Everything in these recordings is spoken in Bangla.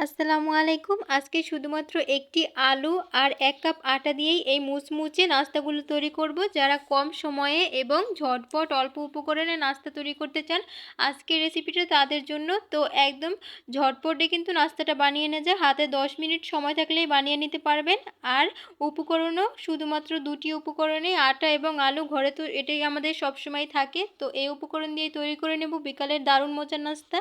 আসসালামু আলাইকুম। আজকে শুধুমাত্র একটি আলু আর ১ কাপ আটা দিয়েই এই মুচমুচে নাস্তাগুলো তৈরি করব। যারা কম সময়ে এবং ঝটপট অল্প উপকরণে নাস্তা তৈরি করতে চান, আজকের রেসিপিটা তাদের জন্য। তো একদম ঝটপটে কিন্তু নাস্তাটা বানিয়ে নেওয়া যায়। হাতে ১০ মিনিট সময় থাকলেই বানিয়ে নিতে পারবেন। আর উপকরণও শুধুমাত্র ২টি উপকরণে আটা এবং আলু ঘরে তো এটাই আমাদের সবসময় থাকে। তো এই উপকরণ দিয়ে তৈরি করে নেব বিকালের দারুণ মজার নাস্তা।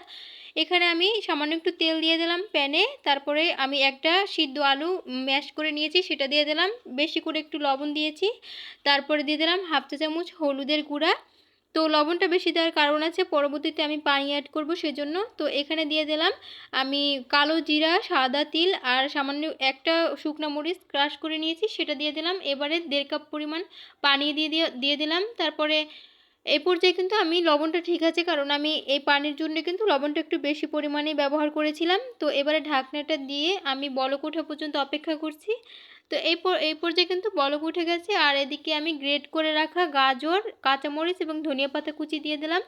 এখানে আমি সামান্য একটু তেল দিয়ে দিলাম প্যানে। তারপরে আমি একটা সিদ্ধ আলু ম্যাশ করে নিয়েছি, সেটা দিয়ে দিলাম। বেশি করে একটু লবণ দিয়েছি। তারপরে দিয়ে দিলাম হাফ চা চামচ হলুদের গুঁড়া। তো লবণটা বেশি দেওয়ার কারণ আছে, পরবর্তীতে আমি পানি অ্যাড করব সেজন্য। তো এখানে দিয়ে দিলাম আমি কালো জিরা, সাদা তিল আর সামান্য একটা শুকনো মরিচ ক্রাশ করে নিয়েছি, সেটা দিয়ে দিলাম। এবারে ১.৫ কাপ পরিমাণ পানি দিয়ে দিলাম। তারপরে এই পর্যায়ে কিন্তু আমি লবণটা ঠিক আছে, কারণ আমি এই পানির জন্য কিন্তু লবণটা একটু বেশি পরিমাণে ব্যবহার করেছিলাম। তো এবারে ঢাকনাটা দিয়ে আমি বলক ওঠা পর্যন্ত অপেক্ষা করছি। তো এই পর্যায়ে কিন্তু বলক উঠে গেছে। আর এদিকে আমি গ্রেট করে রাখা গাজর, কাঁচামরিচ এবং ধনিয়া পাতা কুচি দিয়ে দিলাম।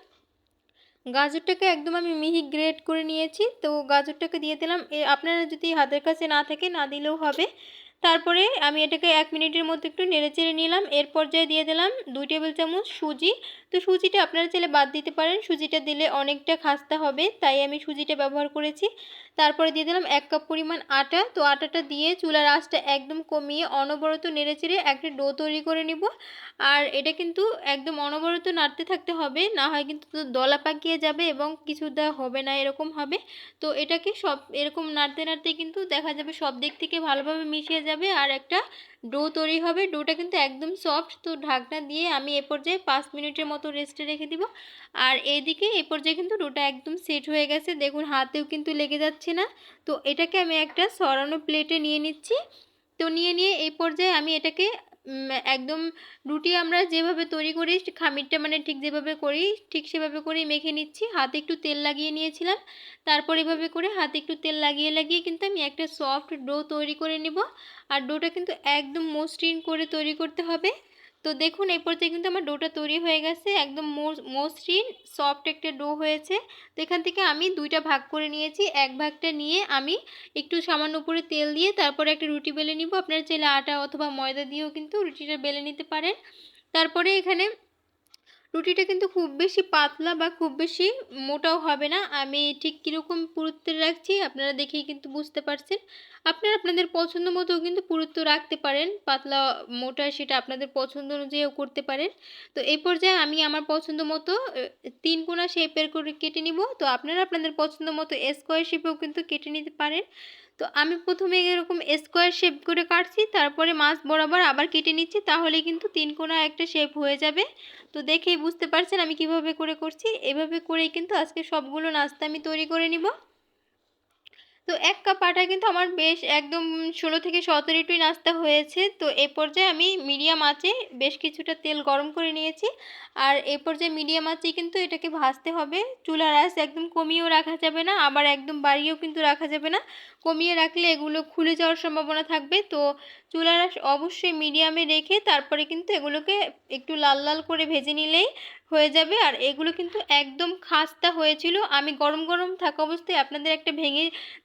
গাজরটাকে একদম আমি মিহি গ্রেট করে নিয়েছি। তো গাজরটাকে দিয়ে দিলাম। আপনারা যদি হাতের কাছে না থাকে না দিলেও হবে। তারপরে আমি এটাকে ১ মিনিটের মধ্যে একটু নেড়েচেড়ে নিলাম। এর পর্যায়ে দিয়ে দিলাম ২ টেবিল চামচ সুজি। তো সুজিটা আপনারা চাইলে বাদ দিতে পারেন, সুজিটা দিলে অনেকটা খাস্তা হবে, তাই আমি সুজিটা ব্যবহার করেছি। তারপরে দিয়ে দিলাম ১ কাপ পরিমাণ আটা। তো আটাটা দিয়ে চুলার আঁচটা একদম কমিয়ে অনবরত নেড়েচেড়ে একটা ডো তৈরি করে নিব। আর এটা কিন্তু একদম অনবরত নাড়তে থাকতে হবে, না হয় কিন্তু দলা পাকিয়ে যাবে এবং কিছুটা হবে না, এরকম হবে। তো এটাকে সব এরকম নাড়তে নাড়তে কিন্তু দেখা যাবে সব দিক থেকে ভালোভাবে মিশিয়ে যাবে আর একটা ডো তৈরি হবে। ডোটা কিন্তু একদম সফট। তো ঢাকনা দিয়ে আমি এ পর্যায়ে ৫ মিনিটের মতো রেস্টে রেখে দিব। আর এইদিকে এ পর্যায়ে কিন্তু ডোটা একদম সেট হয়ে গেছে, দেখুন হাতেও কিন্তু লেগে যাচ্ছে না। তো এটাকে আমি একটা সরানো প্লেটে নিয়ে নিচ্ছি। তো নিয়ে এই পর্যায়ে আমি এটাকে একদম রুটি আমরা যেভাবে তৈরি করি খামিরটা মানে ঠিক যেভাবে করি ঠিক সেভাবে করেই মেখে নিচ্ছি। হাতে একটু তেল লাগিয়ে নিয়েছিলাম। তারপর এভাবে করে হাতে একটু তেল লাগিয়ে কিন্তু আমি একটা সফট ডো তৈরি করে নিব। আর ডোটা কিন্তু একদম মসৃণ করে তৈরি করতে হবে। তো দেখুন এই পর্যায়ে কিন্তু আমার ডোটা তৈরি হয়ে গেছে, একদম মসৃণ সফট একটা ডো হয়েছে। তো এখান থেকে আমি ২টা ভাগ করে নিয়েছি। এক ভাগটা নিয়ে আমি একটু সামান্য উপরে তেল দিয়ে তারপরে একটা রুটি বেলে নিব। আপনারা চাইলে আটা অথবা ময়দা দিয়েও কিন্তু রুটিটা বেলে নিতে পারেন। তারপরে এখানে রুটিটা কিন্তু খুব বেশি পাতলা বা খুব বেশি মোটাও হবে না। আমি ঠিক কীরকম পুরুত্বের রাখছি আপনারা দেখেই কিন্তু বুঝতে পারছেন। আপনারা আপনাদের পছন্দ মতো কিন্তু পুরুত্ব রাখতে পারেন, পাতলা মোটা সেটা আপনাদের পছন্দ অনুযায়ীও করতে পারেন। তো এই পর্যায়ে আমি আমার পছন্দ মতো ৩ কোণা শেপের করে কেটে নিব। তো আপনারা আপনাদের পছন্দ মতো স্কোয়ার শেপেও কিন্তু কেটে নিতে পারেন। তো আমি প্রথমে এরকম স্কোয়ার শেপ করে কাটছি, তারপরে মাছ বরাবর আবার কেটে নিচ্ছি, তাহলে কিন্তু ৩ কোণা একটা শেপ হয়ে যাবে। তো দেখেই বুঝতে পারছেন আমি কিভাবে করে করছি। এভাবে করেই কিন্তু আজকে সবগুলো নাস্তা আমি তৈরি করে নিব। তো ১ কাপ আটায় কিন্তু আমার বেশ একদম ১৬ থেকে ১৭টি নাস্তা হয়েছে। তো এ পর্যায়ে আমি মিডিয়াম আঁচে বেশ কিছুটা তেল গরম করে নিয়েছি। আর এ পর্যায়ে মিডিয়াম আঁচেই কিন্তু এটাকে ভাজতে হবে। চুলার আঁচ একদম কমিয়েও রাখা যাবে না, আবার একদম বাড়িয়েও কিন্তু রাখা যাবে না। কমিয়ে রাখলে এগুলো খুলে যাওয়ার সম্ভাবনা থাকবে। তো চুলার আঁচ অবশ্যই মিডিয়ামে রেখে তারপরে কিন্তু এগুলোকে একটু লাল লাল করে ভেজে নিলেই হয়ে যাবে। আর এগুলো কিন্তু একদম খাস্তা হয়েছিল। আমি গরম গরম থাকা অবস্থায় আপনাদের একটা ভেঙে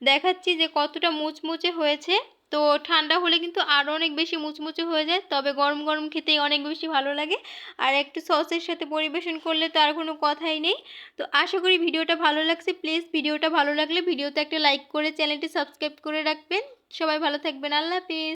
দেখাচ্ছি যে কতটা মুচমুচে হয়েছে। তো ঠান্ডা হলে কিন্তু আরও অনেক বেশি মুচমুচে হয়ে যায়, তবে গরম গরম খেতেই অনেক বেশি ভালো লাগে। আর একটু সসের সাথে পরিবেশন করলে তো আর কোনো কথাই নেই। তো আশা করি ভিডিওটা ভালো লাগছে। প্লিজ ভিডিওটা ভালো লাগলে ভিডিওতে একটা লাইক করে চ্যানেলটি সাবস্ক্রাইব করে রাখবেন। সবাই ভালো থাকবেন। আল্লাহ হাফেজ।